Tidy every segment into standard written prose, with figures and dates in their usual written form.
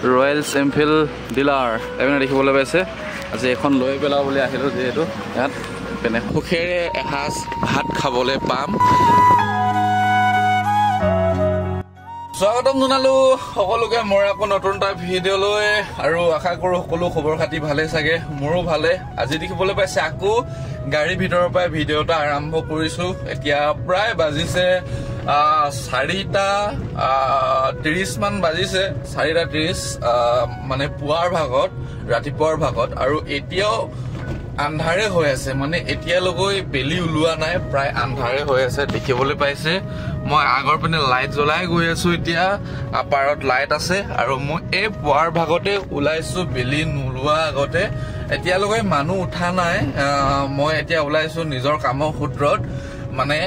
Royals Enfield dealer এইপিনে দেখিবলৈ পাইছে। আজি এখন লৈ পেলাওঁ বুলি আহিলোঁ যিহেতু ইয়াত পিনে সুখেৰে এসাঁজ ভাত খাবলৈ পাম। স্বাগতম জনালো সকলোকে মোৰ আকৌ নতুন এটা ভিডিঅ'লৈ আৰু আশা কৰোঁ সকলো খবৰ খাতি ভালে চাগে, মোৰো ভালে। আজি দেখিবলৈ পাইছে আকৌ গাড়ীৰ ভিতৰৰ পৰা ভিডিঅ' এটা আৰম্ভ কৰিছোঁ। এতিয়া প্ৰায় বাজিছে 4:30 মান বাজিছে, 4:30 মানে পুৱাৰ ভাগত, ৰাতিপুৱাৰ ভাগত। আৰু এতিয়াও আন্ধাৰে হৈ আছে, মানে এতিয়ালৈকে বেলি ওলোৱা নাই, প্ৰায় আন্ধাৰে হৈ আছে দেখিবলৈ পাইছে। মই আগৰ পিনে লাইট জ্বলাই গৈ আছো, এতিয়া পাৰত লাইট আছে আৰু মই এই পুৱাৰ ভাগতে ওলাইছো বেলি নোলোৱা আগতে। এতিয়ালৈকে মানুহ উঠা নাই, মই এতিয়া ওলাইছো নিজৰ কামৰ সূত্ৰত। মানে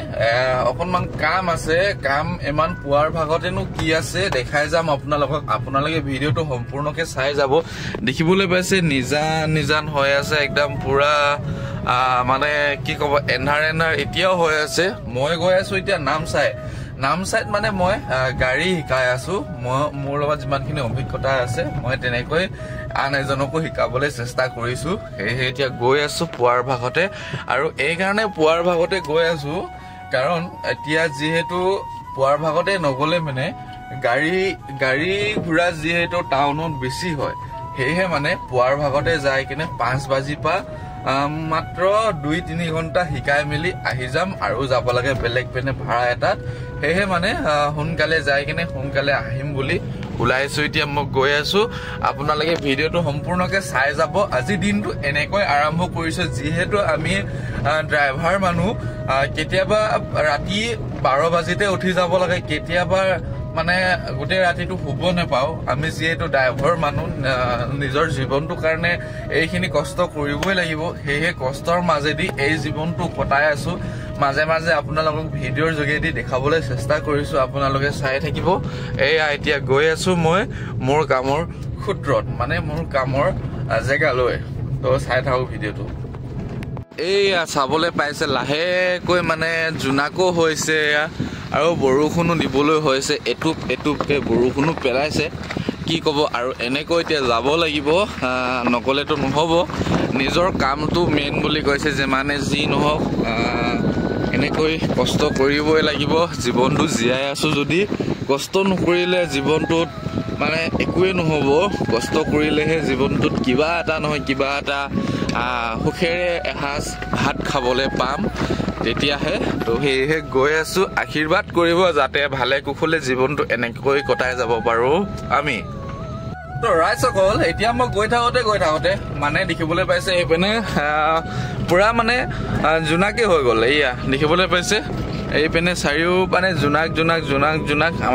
অকণমান কাম আছে, কাম ইমান পুৱাৰ ভাগতেনো কি আছে দেখাই যাম আপোনালোকক। আপোনালোকে ভিডিঅ'টো সম্পূৰ্ণকে চাই যাব। দেখিবলৈ পাইছে নিজান হৈ আছে একদম পুৰা, মানে কি ক'ব এন্ধাৰ এতিয়াও হৈ আছে। মই গৈ আছো এতিয়া নামচাইত মানে মই গাড়ী শিকাই আছো। মোৰ লগত যিমানখিনি অভিজ্ঞতা আছে মই তেনেকৈ আন এজনকো শিকাবলৈ চেষ্টা কৰিছো। সেয়েহে এতিয়া গৈ আছো পুৱাৰ ভাগতে। আৰু এইকাৰণে পুৱাৰ ভাগতে গৈ আছো কাৰণ এতিয়া যিহেতু পুৱাৰ ভাগতে নগলে মানে গাড়ী ঘোঁৰা যিহেতু টাউনত বেছি হয়, সেয়েহে মানে পুৱাৰ ভাগতে যাই কিনে 5 বাজিৰ পৰা মাত্ৰ 2-3 ঘণ্টা শিকাই মেলি আহি যাম আৰু যাব লাগে বেলেগ পিনে ভাড়া এটাত। সেয়েহে মানে সোনকালে যাই কিনে সোনকালে আহিম বুলি ওলাইছো। এতিয়া মই গৈ আছো, আপোনালোকে ভিডিঅ'টো সম্পূৰ্ণকে চাই যাব। আজি দিনটো এনেকৈ আৰম্ভ কৰিছো যিহেতু আমি ড্ৰাইভাৰ মানুহ, কেতিয়াবা ৰাতি 12 বাজিতে উঠি যাব লাগে, কেতিয়াবা মানে গোটেই ৰাতিটো শুব নাপাওঁ। আমি যিহেতু ড্ৰাইভাৰ মানুহ, নিজৰ জীৱনটোৰ কাৰণে এইখিনি কষ্ট কৰিবই লাগিব। সেয়েহে কষ্টৰ মাজেদি এই জীৱনটো কটাই আছো। মাজে মাজে আপোনালোকক ভিডিঅ'ৰ যোগেদি দেখাবলৈ চেষ্টা কৰিছো, আপোনালোকে চাই থাকিব। এয়া এতিয়া গৈ আছো মই মোৰ কামৰ সূত্ৰত, মানে মোৰ কামৰ জেগালৈ। তো চাই থাকক ভিডিঅ'টো। এইয়া চাবলৈ পাইছে লাহেকৈ মানে জোনাকো হৈছে আৰু বৰষুণো দিবলৈ হৈছে, এটুপকে বৰষুণো পেলাইছে। কি ক'ব আৰু এনেকৈ এতিয়া যাব লাগিব, নগ'লেতো নহ'ব। নিজৰ কামটো মেইন বুলি কৈছে, যিমানে যি নহওক এনেকৈ কষ্ট কৰিবই লাগিব। জীৱনটো জীয়াই আছো যদি কষ্ট নকৰিলে জীৱনটোত মানে একোৱেই নহ'ব। কষ্ট কৰিলেহে জীৱনটোত কিবা এটা নহয় কিবা এটা সুখেৰে এসাঁজ ভাত খাবলৈ পাম, তেতিয়াহে। তো সেয়েহে গৈ আছো, আশীৰ্বাদ কৰিব যাতে ভালে কুশলে জীৱনটো এনেকৈ কটাই যাব পাৰো আমি। তো ৰাইজসকল, এতিয়া মই গৈ থাকোঁতে মানে দেখিবলৈ পাইছে এইপিনে পুৰা মানে জোনাকে হৈ গ'ল। এয়া দেখিবলৈ পাইছে এইপিনে চাৰিও মানে জোনাক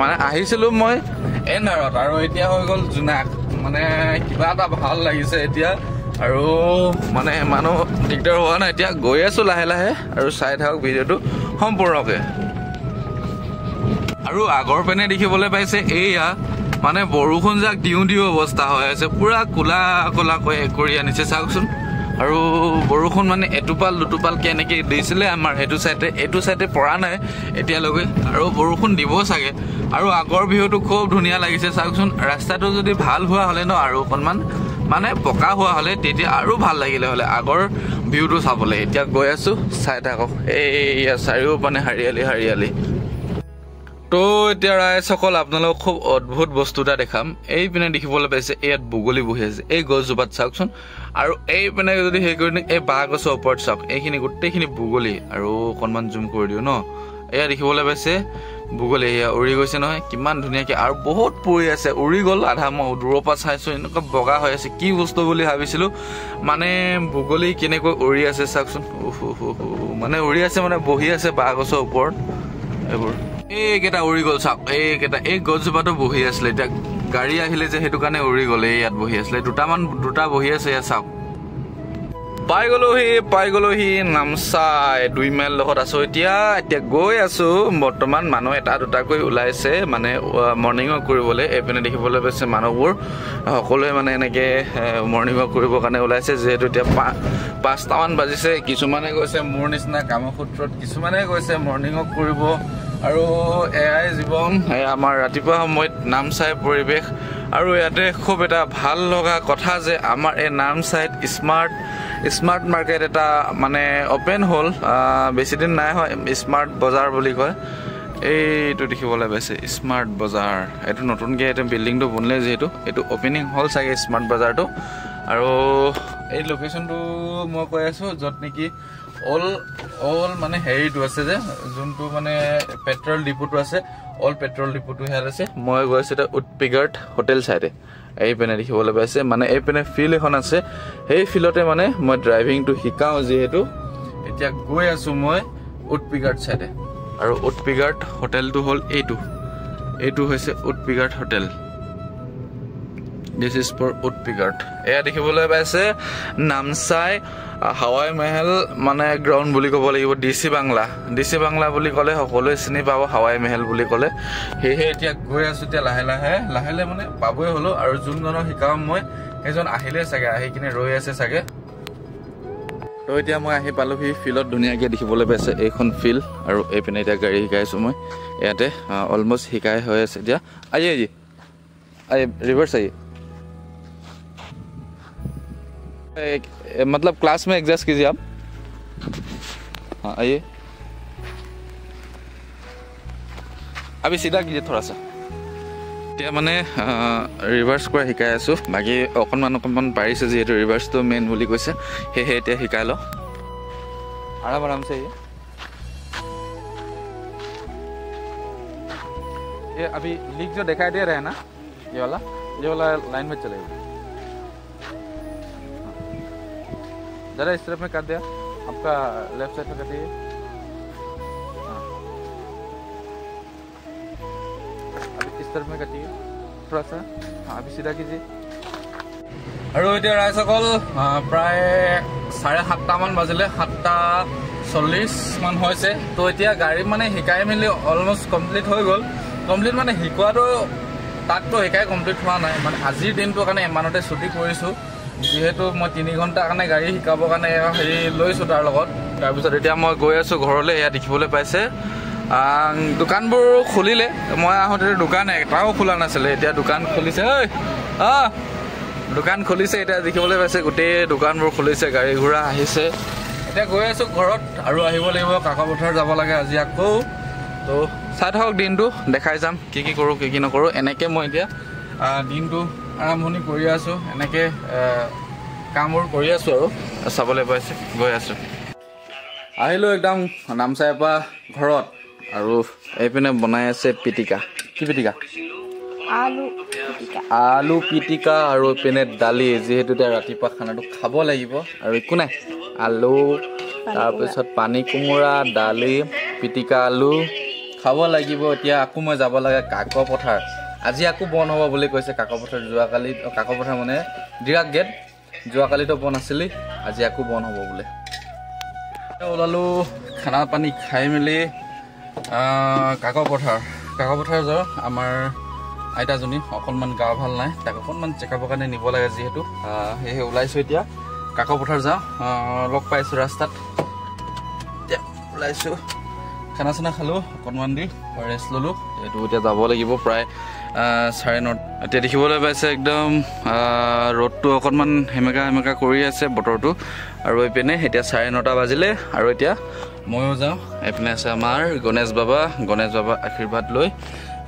মানে আহিছিলো মই এন্ধাৰত আৰু এতিয়া হৈ গ'ল জোনাক। মানে কিবা এটা ভাল লাগিছে এতিয়া, আৰু মানে মানুহ দিগদাৰ হোৱা নাই। এতিয়া গৈ আছো লাহে আৰু চাই থাকক ভিডিঅ'টো সম্পূৰ্ণকে। আৰু আগৰ পিনে দেখিবলৈ পাইছে এয়া মানে বৰষুণ যাক দিওঁ অৱস্থা হৈ আছে, পুৰা কোলা কৰি আনিছে চাওকচোন। আৰু বৰষুণ মানে এটোপাল দুটোপালকে এনেকে দিছিলে আমাৰ এইটো চাইডে পৰা নাই এতিয়ালৈকে, আৰু বৰষুণ দিব চাগে। আৰু আগৰ ভিউটো খুব ধুনীয়া লাগিছে চাওকচোন। ৰাস্তাটো যদি ভাল হোৱা হ'লে ন, আৰু অকণমান মানে পকা হোৱা হ'লে তেতিয়া আৰু ভাল লাগিলে হ'লে আগৰ ভিউটো চাবলৈ। এতিয়া গৈ আছো, চাই থাকক। এইয়া চাৰিওপিনে হাৰিয়ালি। তো এতিয়া ৰাইজসকল আপোনালোকক খুব অদ্ভুত বস্তু এটা দেখাম। এইপিনে দেখিবলৈ পাইছে ইয়াত বগলী বহি আছে এই গছজোপাত চাওকচোন। আৰু এইপিনে যদি হেৰি কৰি এই বাঁহ গছৰ ওপৰত চাওক, এইখিনি গোটেইখিনি বগলী। আৰু অকণমান জুম কৰি দিওঁ ন, এয়া দেখিবলৈ পাইছে বগলী, এয়া উৰি গৈছে নহয় কিমান ধুনীয়াকৈ। আৰু বহুত পৰি আছে, উৰি গ'ল আধা। মই দূৰৰ পৰা চাইছোঁ এনেকুৱা বগা হৈ আছে, কি বস্তু বুলি ভাবিছিলোঁ। মানে বগলী কেনেকৈ উৰি আছে চাওকচোন, মানে উৰি আছে মানে বহি আছে বাঁহ গছৰ ওপৰত। এইবোৰ এইকেইটা উৰি গ'ল চাওক, এই গছজোপাতো বহি আছিলে। এতিয়া গাড়ী আহিলে যে সেইটো কাৰণে উৰি গ'ল। ইয়াত বহি আছিলে দুটা বহি আছে, ইয়াত চাওক। পাই গ'লোহি নামচাই 2 মাইল লগত আছো। এতিয়া গৈ আছো। বৰ্তমান মানুহ এটা দুটাকৈ ওলাইছে মানে মৰ্ণিং ৱাক কৰিবলৈ। এইপিনে দেখিবলৈ পাইছে মানুহবোৰ সকলোৱে মানে এনেকে মৰ্ণিং ৱাক কৰিবৰ কাৰণে ওলাইছে। যিহেতু এতিয়া 5টামান বাজিছে। কিছুমানে গৈছে মোৰ নিচিনা কামৰ সূত্ৰত, কিছুমানে গৈছে মৰ্ণিং ৱাক কৰিব। আৰু এয়াই জীৱন, আমাৰ ৰাতিপুৱা সময়ত নামচাই পৰিৱেশ আৰু ইয়াতে খুব এটা ভাল লগা কথা যে আমাৰ এই নামচাইত স্মাৰ্ট মাৰ্কেট এটা মানে অপেন হ'ল বেছি দিন নাই হয় স্মাৰ্ট বজাৰ বুলি কয় এইটো দেখিবলৈ পাইছে স্মাৰ্ট বজাৰ এইটো নতুনকৈ এইটো বিল্ডিংটো বনিলে যিহেতু এইটো অপেনিং হ'ল চাগে স্মাৰ্ট বজাৰটো আৰু এই লোকেশ্যনটো মই কৈ আছোঁ য'ত নেকি অল মানে হেৰিটো আছে যে যোনটো মানে পেট্ৰল ডিপুটো আছে অল পেট্ৰল ডিপুটো ইয়াত আছে মই গৈ আছোঁ এতিয়া উডপিগাৰ্ট হোটেল চাইডে এই পিনে দেখিবলৈ পাইছে মানে এই পিনে ফিল্ড এখন আছে সেই ফিল্ডতে মানে মই ড্ৰাইভিংটো শিকাওঁ যিহেতু এতিয়া গৈ আছোঁ মই উডপিগাৰ্ট চাইডে আৰু উডপিগাৰ্ট হোটেলটো হ'ল এইটো হৈছে উডপিগাৰ্ট হোটেল দিছ ইজ ফৰ উডপিগাৰ্ট এয়া দেখিবলৈ পাইছে নামচাই হাৱাই মহল মানে গ্ৰাউণ্ড বুলি ক'ব লাগিব ডিচি বাংলা বুলি ক'লে সকলোৱে চিনি পাব হাৱাই মহল বুলি ক'লে সেয়েহে এতিয়া গৈ আছোঁ এতিয়া লাহে লাহে মানে পাবই হ'লো আৰু যোনজনক শিকাওঁ মই সেইজন আহিলে চাগে আহি কিনে ৰৈ আছে চাগে তো এতিয়া মই আহি পালোহি ফিল্ডত ধুনীয়াকৈ দেখিবলৈ পাইছে এইখন ফিল্ড আৰু এইপিনে এতিয়া গাড়ী শিকাইছোঁ মই ইয়াতে অলমষ্ট শিকাই হৈ আছে এতিয়া আইয়ে रिवर्स आइए मतलब क्लास में एग्जस्ट कीजिए आप हाँ आइए अभी सीधा कीजिए थोड़ा सा এতিয়া মানে ৰিভাৰ্ছ কৰা শিকাই আছোঁ বাকী অকণমান পাৰিছে যিহেতু ৰিভাৰ্ছটো মেইন বুলি কৈছে সেয়েহে এতিয়া শিকাই লওঁ আৰামছে ये अभी लीक जो दिखाई दे रहा है ना ये वाला लाइन में चलेगा ज़रा इस तरफ में कर दिया आपका लेफ्ट साइड में कर दिए अभी इस तरफ में कटिए थोड़ा सा हाँ अभी सीधा कीजिए और इतना राइजসকল प्राय 7:30 মান বাজিলে 7:40 মান হৈছে তো এতিয়া গাড়ী মানে শিকাই মেলি অলমোস্ট কমপ্লিট হৈ গ'ল কমপ্লিট মানে শিকোৱাটো তাকতো শিকাই কমপ্লিট হোৱা নাই মানে আজিৰ দিনটোৰ কাৰণে ইমানতে ছুটি কৰিছোঁ যিহেতু মই 3 ঘণ্টাৰ কাৰণে গাড়ী শিকাবৰ কাৰণে হেৰি লৈছোঁ তাৰ লগত তাৰপিছত এতিয়া মই গৈ আছোঁ ঘৰলৈ এয়া দেখিবলৈ পাইছে দোকানবোৰ খুলিলে মই আহোঁতে দোকান এটাও খোলা নাছিলে এতিয়া দোকান খুলিছে দোকান খুলিছে এতিয়া দেখিবলৈ পাইছে গোটেই দোকানবোৰ খুলিছে গাড়ী ঘোঁৰা আহিছে এতিয়া গৈ আছোঁ ঘৰত আৰু আহিব লাগিব কাকপথাৰ যাব লাগে আজি আকৌ তো চাই থাকক দিনটো দেখাই যাম কি কৰোঁ কি নকৰোঁ এনেকৈ মই এতিয়া দিনটো আৰম্ভণি কৰি আছোঁ এনেকৈ কামবোৰ কৰি আছোঁ আৰু চাবলৈ পাইছে গৈ আছোঁ আহিলোঁ একদম নামচাইৰ পৰা ঘৰত আৰু এইপিনে বনাই আছে পিটিকা কি পিটিকা আলু পিটিকা আৰু এইপিনে দালি যিহেতু এতিয়া ৰাতিপুৱা খানাটো খাব লাগিব আৰু একো নাই আলু তাৰপিছত পানী কোমোৰা দালি পিটিকা আলু খাব লাগিব এতিয়া আকৌ মই যাব লাগে কাকপথাৰ আজি আকৌ বন্ধ হ'ব বুলি কৈছে কাকপথাৰ যোৱাকালি কাকপথাৰ মানে ডিৰাক গেট যোৱাকালিতো বন্ধ আছিলে আজি আকৌ বন্ধ হ'ব বোলে ওলালোঁ খানা পানী খাই মেলি কাকপথাৰ যাওঁ আমাৰ আইতাজনী অকণমান গা ভাল নাই তাক অকণমান চেকআপৰ কাৰণে নিব লাগে যিহেতু সেয়েহে ওলাইছোঁ এতিয়া কাকপথাৰ যাওঁ লগ পাইছোঁ ৰাস্তাত এতিয়া ওলাইছোঁ খানা চানা খালোঁ অকণমান দি ৰেষ্ট ল'লোঁ এইটো এতিয়া যাব লাগিব প্ৰায় 9:30 এতিয়া দেখিবলৈ পাইছে একদম ৰ'দটো অকণমান সেমেকা কৰি আছে বতৰটো আৰু এইপিনে এতিয়া 9:30 বাজিলে আৰু এতিয়া ময়ো যাওঁ এইপিনে আছে আমাৰ গণেশ বাবা আশীৰ্বাদ লৈ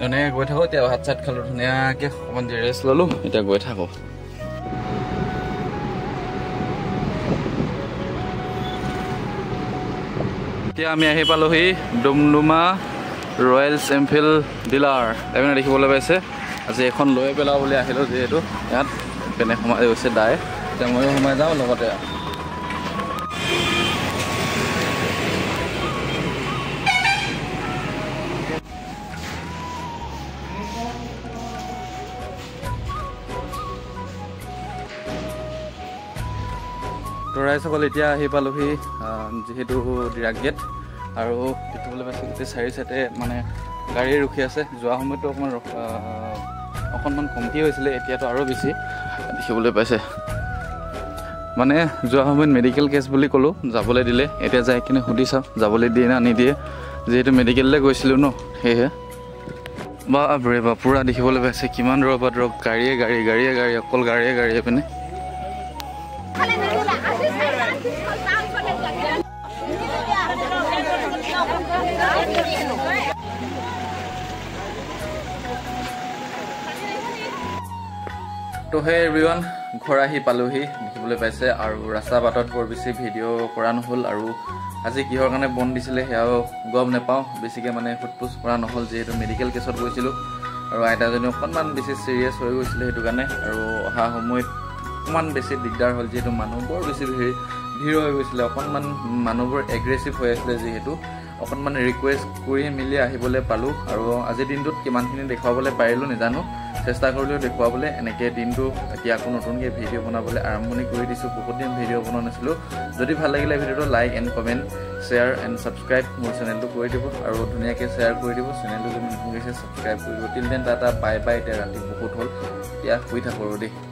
এনেকৈ গৈ থাকোঁ এতিয়া ভাত চাত খালোঁ ধুনীয়াকৈ অকণমান দি ৰেষ্ট ল'লোঁ এতিয়া গৈ থাকোঁ এতিয়া আমি আহি পালোহি ডুমডুমা ৰয়েলছ এনফিল্ড ডিলাৰ এইপিনে দেখিবলৈ পাইছে আজি এখন লৈ পেলাওঁ বুলি আহিলোঁ যিহেতু ইয়াত পিনে সোমাই গৈছে দাই এতিয়া ময়ো সোমাই যাওঁ লগতে তো ৰাইজসকল এতিয়া আহি পালোহি যিহেতু ডিৰাক গেট আৰু দেখিবলৈ পাইছে গোটেই চাৰি চাইডে মানে গাড়ী ৰখি আছে যোৱা সময়তো অকণমান কমটি হৈছিলে এতিয়াতো আৰু বেছি দেখিবলৈ পাইছে মানে যোৱা সময়ত মেডিকেল কেছ বুলি ক'লোঁ যাবলৈ দিলে এতিয়া যাই কিনে সুধি চাওঁ যাবলৈ দিয়ে না নিদিয়ে যিহেতু মেডিকেললৈ গৈছিলোঁ ন সেয়েহে বাপৰে বাপ পুৰা দেখিবলৈ পাইছে কিমান দূৰৰ পৰা ধৰক গাড়ীয়ে গাড়ী অকল গাড়ীয়ে পিনে তো হে এভৰিৱান ঘৰ আহি পালোহি দেখিবলৈ পাইছে আৰু ৰাস্তা বাটত বৰ বেছি ভিডিঅ' কৰা নহ'ল আৰু আজি কিহৰ কাৰণে বন্ধ দিছিলে সেয়াও গম নাপাওঁ বেছিকৈ মানে সোধপোছ কৰা নহ'ল যিহেতু মেডিকেল কেছত গৈছিলোঁ আৰু আইতাজনী অকণমান বেছি চিৰিয়াছ হৈ গৈছিলে সেইটো কাৰণে আৰু অহা সময়ত অকণমান বেছি দিগদাৰ হ'ল যিহেতু মানুহ বৰ বেছি ভিৰ হৈ গৈছিলে অকণমান মানুহবোৰ এগ্ৰেছিভ হৈ আছিলে যিহেতু অকণমান ৰিকুৱেষ্ট কৰি মেলি আহিবলৈ পালোঁ আৰু আজিৰ দিনটোত কিমানখিনি দেখুৱাবলৈ পাৰিলোঁ নাজানো চেষ্টা কৰিলেও দেখুৱাবলৈ এনেকৈ দিনটো এতিয়া আকৌ নতুনকৈ ভিডিঅ' বনাবলৈ আৰম্ভণি কৰি দিছোঁ বহুত দিন ভিডিঅ' বনোৱা নাছিলোঁ যদি ভাল লাগিলে ভিডিঅ'টো like and comment share and subscribe মোৰ চেনেলটো কৰি দিব আৰু ধুনীয়াকৈ শ্বেয়াৰ কৰি দিব চেনেলটো যদি নতুন গৈছে ছাবস্ক্ৰাইব কৰি দিব till then tata bye bye এতিয়া ৰাতি বহুত হ'ল এতিয়া শুই থাকোঁ দেই